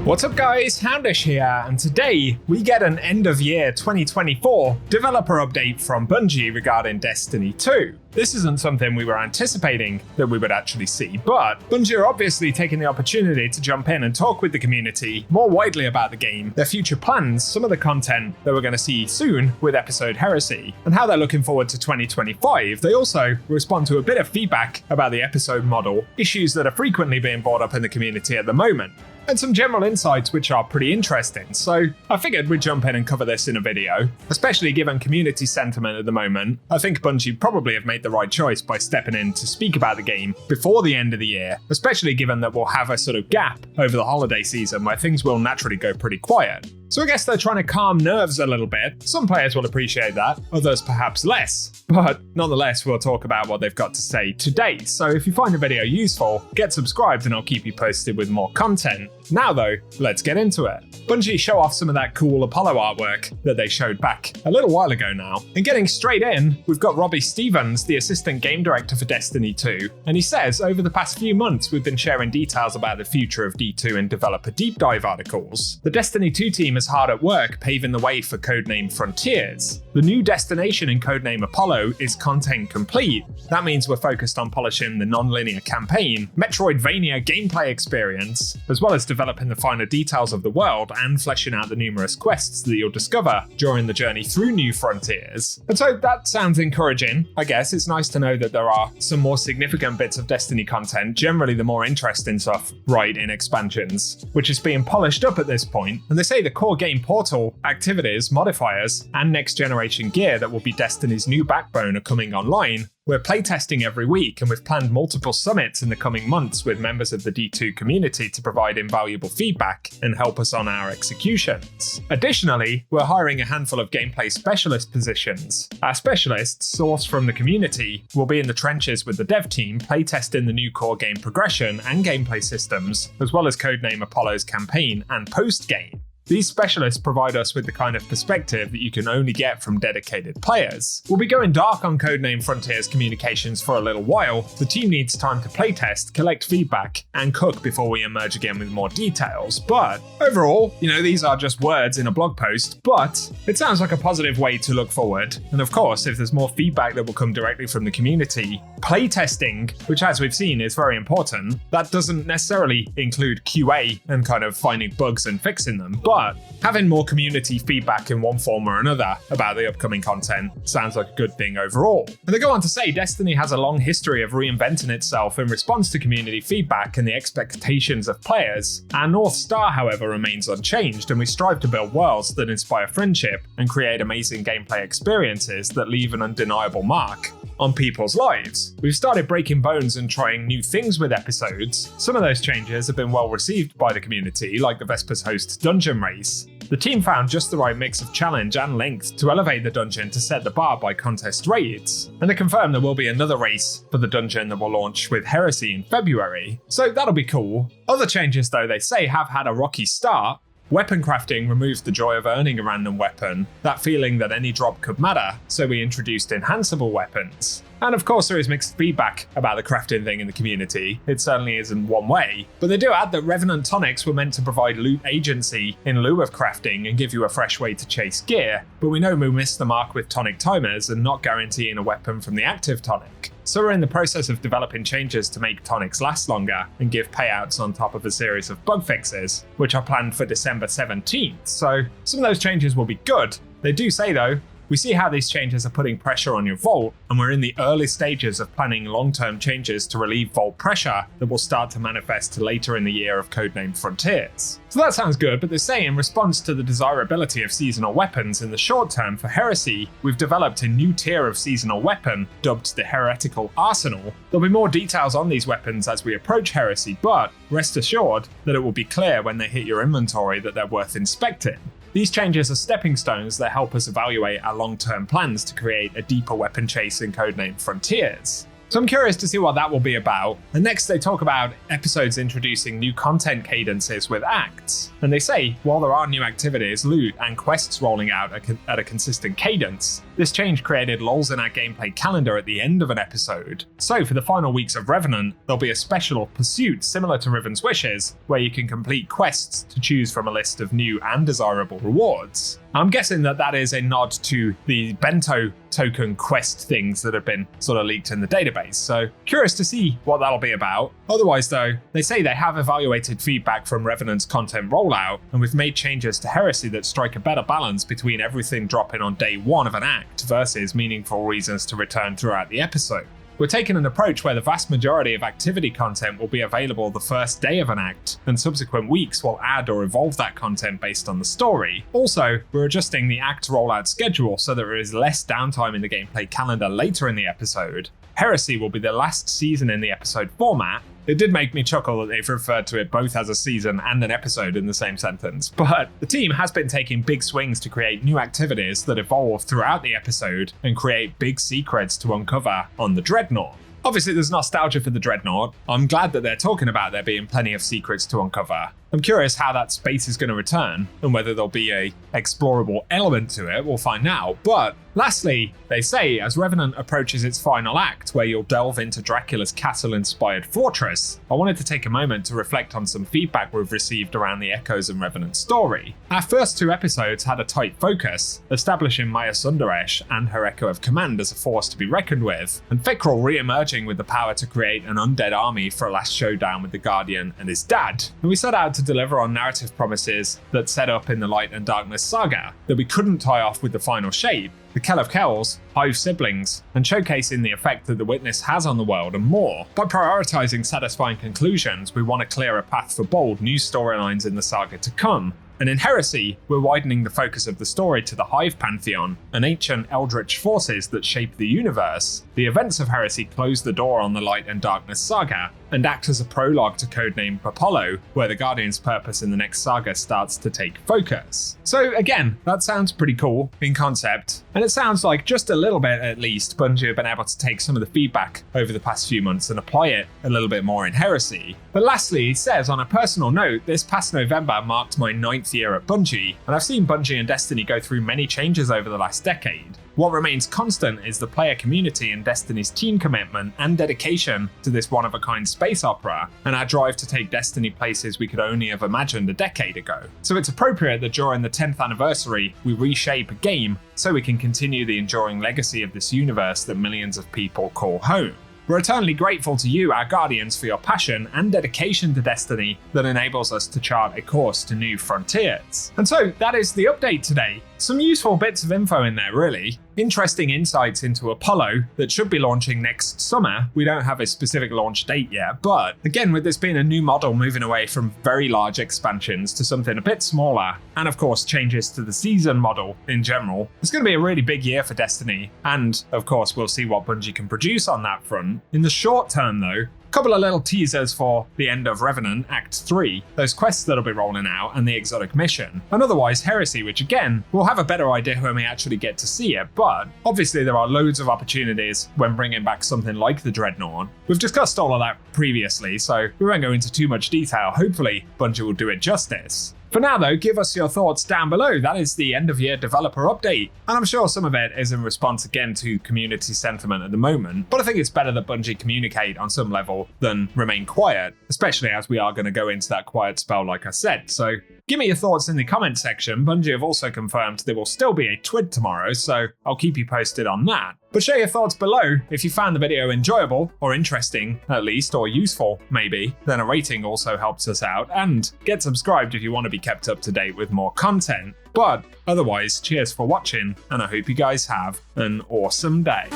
What's up guys, Houndish here, and today we get an end of year 2024 developer update from Bungie regarding Destiny 2. This isn't something we were anticipating that we would actually see, but Bungie are obviously taking the opportunity to jump in and talk with the community more widely about the game, their future plans, some of the content that we're going to see soon with episode Heresy, and how they're looking forward to 2025. They also respond to a bit of feedback about the episode model, issues that are frequently being brought up in the community at the moment, and some general insights which are pretty interesting. So I figured we'd jump in and cover this in a video, especially given community sentiment at the moment. I think Bungie probably have made the right choice by stepping in to speak about the game before the end of the year, especially given that we'll have a sort of gap over the holiday season where things will naturally go pretty quiet. So I guess they're trying to calm nerves a little bit. Some players will appreciate that, others perhaps less. But nonetheless, we'll talk about what they've got to say today. So if you find the video useful, get subscribed and I'll keep you posted with more content. Now though, let's get into it. Bungie show off some of that cool Apollo artwork that they showed back a little while ago now. And getting straight in, we've got Robbie Stevens, the assistant game director for Destiny 2. And he says, over the past few months, we've been sharing details about the future of D2 in developer deep dive articles. The Destiny 2 team is hard at work paving the way for codename Frontiers. The new destination in codename Apollo is content complete. That means we're focused on polishing the non-linear campaign, Metroidvania gameplay experience, as well as developing the finer details of the world and fleshing out the numerous quests that you'll discover during the journey through New Frontiers. And so that sounds encouraging, I guess. It's nice to know that there are some more significant bits of Destiny content, generally the more interesting stuff, right in expansions, which is being polished up at this point. And they say the core game portal, activities, modifiers, and next generation gear that will be Destiny's new backbone are coming online. We're playtesting every week, and we've planned multiple summits in the coming months with members of the D2 community to provide invaluable feedback and help us on our executions. Additionally, we're hiring a handful of gameplay specialist positions. Our specialists, sourced from the community, will be in the trenches with the dev team, playtesting the new core game progression and gameplay systems, as well as codename Apollo's campaign and post-game. These specialists provide us with the kind of perspective that you can only get from dedicated players. We'll be going dark on codename Frontiers communications for a little while. The team needs time to playtest, collect feedback, and cook before we emerge again with more details. But overall, these are just words in a blog post, but it sounds like a positive way to look forward. And of course, if there's more feedback that will come directly from the community, playtesting, which as we've seen is very important, that doesn't necessarily include QA and kind of finding bugs and fixing them, but having more community feedback in one form or another about the upcoming content sounds like a good thing overall. And they go on to say Destiny has a long history of reinventing itself in response to community feedback and the expectations of players. Our North Star, however, remains unchanged, and we strive to build worlds that inspire friendship and create amazing gameplay experiences that leave an undeniable mark on people's lives. We've started breaking bones and trying new things with episodes. Some of those changes have been well received by the community, like the Vespers Host dungeon race. The team found just the right mix of challenge and length to elevate the dungeon to set the bar by contest raids. And they confirmed there will be another race for the dungeon that will launch with Heresy in February. So that'll be cool. Other changes, though, they say have had a rocky start. Weapon crafting removes the joy of earning a random weapon, that feeling that any drop could matter, so we introduced enhanceable weapons. And of course there is mixed feedback about the crafting thing in the community. It certainly isn't one way. But they do add that Revenant tonics were meant to provide loot agency in lieu of crafting and give you a fresh way to chase gear, but we know we missed the mark with tonic timers and not guaranteeing a weapon from the active tonic. So we're in the process of developing changes to make tonics last longer and give payouts on top of a series of bug fixes, which are planned for December 17th. So some of those changes will be good. They do say though, we see how these changes are putting pressure on your vault, and we're in the early stages of planning long-term changes to relieve vault pressure that will start to manifest later in the year of codename Frontiers. So that sounds good, but they say in response to the desirability of seasonal weapons in the short term for Heresy, we've developed a new tier of seasonal weapon dubbed the Heretical Arsenal. There'll be more details on these weapons as we approach Heresy, but rest assured that it will be clear when they hit your inventory that they're worth inspecting. These changes are stepping stones that help us evaluate our long-term plans to create a deeper weapon chase in codename Frontiers. So I'm curious to see what that will be about. And next they talk about episodes introducing new content cadences with acts. And they say, while there are new activities, loot, and quests rolling out at a consistent cadence, This change created lulls in our gameplay calendar at the end of an episode. So for the final weeks of Revenant, there'll be a special pursuit similar to Riven's Wishes, where you can complete quests to choose from a list of new and desirable rewards. I'm guessing that is a nod to the bento token quest things that have been sort of leaked in the database, so curious to see what that'll be about. Otherwise though, they say they have evaluated feedback from Revenant's content rollout, and we've made changes to Heresy that strike a better balance between everything dropping on day one of an act versus meaningful reasons to return throughout the episode. We're taking an approach where the vast majority of activity content will be available the first day of an act, and subsequent weeks will add or evolve that content based on the story. Also, we're adjusting the act rollout schedule so that there is less downtime in the gameplay calendar later in the episode. Heresy will be the last season in the episode format. It did make me chuckle that they've referred to it both as a season and an episode in the same sentence, but the team has been taking big swings to create new activities that evolve throughout the episode and create big secrets to uncover on the Dreadnaught. Obviously there's nostalgia for the Dreadnaught. I'm glad that they're talking about there being plenty of secrets to uncover. I'm curious how that space is going to return and whether there'll be a explorable element to it, we'll find out. But lastly, they say as Revenant approaches its final act, where you'll delve into Dracula's castle-inspired fortress, I wanted to take a moment to reflect on some feedback we've received around the Echoes and Revenant story. Our first two episodes had a tight focus, establishing Maya Sundaresh and her Echo of Command as a force to be reckoned with, and Fikrul re-emerging with the power to create an undead army for a last showdown with the Guardian and his dad. And we set out to deliver on narrative promises that set up in the Light and Darkness saga that we couldn't tie off with the final shape, the Kell of Kells, Hive siblings, and showcasing the effect that the Witness has on the world and more. By prioritizing satisfying conclusions, we want to clear a path for bold new storylines in the saga to come. And in Heresy, we're widening the focus of the story to the Hive Pantheon, and ancient eldritch forces that shape the universe. The events of Heresy close the door on the Light and Darkness saga, and act as a prologue to codename Apollo, where the Guardian's purpose in the next saga starts to take focus. So again, that sounds pretty cool in concept, and it sounds like just a little bit at least Bungie have been able to take some of the feedback over the past few months and apply it a little bit more in Heresy. But lastly, he says, on a personal note, this past November marked my 9th year at Bungie, and I've seen Bungie and Destiny go through many changes over the last decade. What remains constant is the player community and Destiny's team commitment and dedication to this one-of-a-kind space opera, and our drive to take Destiny places we could only have imagined a decade ago. So it's appropriate that during the 10th anniversary, we reshape a game so we can continue the enduring legacy of this universe that millions of people call home. We're eternally grateful to you, our Guardians, for your passion and dedication to Destiny that enables us to chart a course to new frontiers. And so that is the update today. Some useful bits of info in there, really. Interesting insights into Apollo that should be launching next summer. We don't have a specific launch date yet, but again, with this being a new model moving away from very large expansions to something a bit smaller, and of course changes to the season model in general, it's going to be a really big year for Destiny, and of course we'll see what Bungie can produce on that front. In the short term though, couple of little teasers for the end of Revenant Act 3, those quests that'll be rolling out, and the exotic mission. And otherwise Heresy, which again, we'll have a better idea when we actually get to see it, but obviously there are loads of opportunities when bringing back something like the Dreadnaught. We've discussed all of that previously, so we won't go into too much detail. Hopefully Bungie will do it justice. For now though, give us your thoughts down below. That is the end of year developer update. And I'm sure some of it is in response again to community sentiment at the moment, but I think it's better that Bungie communicate on some level than remain quiet, especially as we are going to go into that quiet spell like I said. So give me your thoughts in the comment section. Bungie have also confirmed there will still be a TWID tomorrow, so I'll keep you posted on that. But share your thoughts below. If you found the video enjoyable, or interesting at least, or useful maybe, then a rating also helps us out, and get subscribed if you want to be kept up to date with more content. But otherwise, cheers for watching, and I hope you guys have an awesome day.